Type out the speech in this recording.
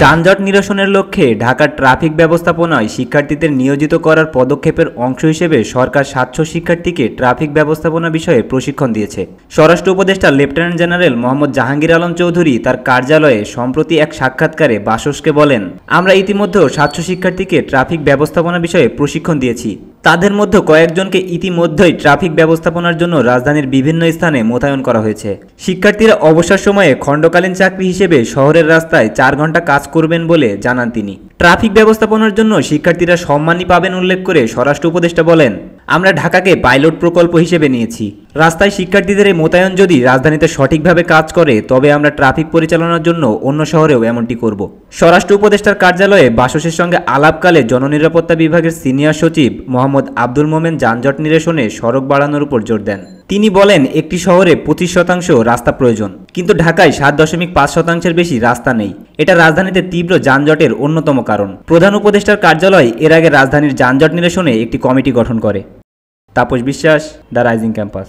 যানজট নিরসনের লক্ষ্যে ঢাকার ট্রাফিক ব্যবস্থাপনায় শিক্ষার্থীদের নিয়োজিত করার পদক্ষেপের অংশ হিসেবে সরকার ৭০০ শিক্ষার্থীকে ট্রাফিক ব্যবস্থাপনা বিষয়ে প্রশিক্ষণ দিয়েছে। স্বরাষ্ট্র উপদেষ্টা লেফটেন্যান্ট জেনারেল মোহাম্মদ জাহাঙ্গীর আলম চৌধুরী তার কার্যালয়ে সম্প্রতি এক সাক্ষাৎকারে বাসসকে বলেন, আমরা ইতিমধ্যে ৭০০ শিক্ষার্থীকে ট্রাফিক ব্যবস্থাপনা বিষয়ে প্রশিক্ষণ দিয়েছি। তাদের মধ্যে কয়েকজনকে ইতিমধ্যেই ট্রাফিক ব্যবস্থাপনার জন্য রাজধানীর বিভিন্ন স্থানে মোতায়েন করা হয়েছে। শিক্ষার্থীরা অবসর সময়ে খণ্ডকালীন চাকরি হিসেবে শহরের রাস্তায় ৪ ঘন্টা কাজ করবেন বলে জানান তিনি। ট্রাফিক ব্যবস্থাপনার জন্য শিক্ষার্থীরা সম্মানই পাবেন উল্লেখ করে স্বরাষ্ট্র উপদেষ্টা বলেন, আমরা ঢাকাকে পাইলট প্রকল্প হিসেবে নিয়েছি। রাস্তায় শিক্ষার্থীদের এই মোতায়েন যদি রাজধানীতে সঠিকভাবে কাজ করে তবে আমরা ট্রাফিক পরিচালনার জন্য অন্য শহরেও এমনটি করব। স্বরাষ্ট্র উপদেষ্টার কার্যালয়ে বাসসের সঙ্গে আলাপকালে জননিরাপত্তা বিভাগের সিনিয়র সচিব মোহাম্মদ আব্দুল মোমেন যানজট নিরসনে সড়ক বাড়ানোর উপর জোর দেন। তিনি বলেন, একটি শহরে ২৫% রাস্তা প্রয়োজন, কিন্তু ঢাকায় ৭.৫% বেশি রাস্তা নেই। এটা রাজধানীতে তীব্র যানজটের অন্যতম কারণ। প্রধান উপদেষ্টার কার্যালয় এর আগে রাজধানীর যানজট নিরসনে একটি কমিটি গঠন করে। তাপস বিশ্বাস, দ্য রাইজিং ক্যাম্পাস।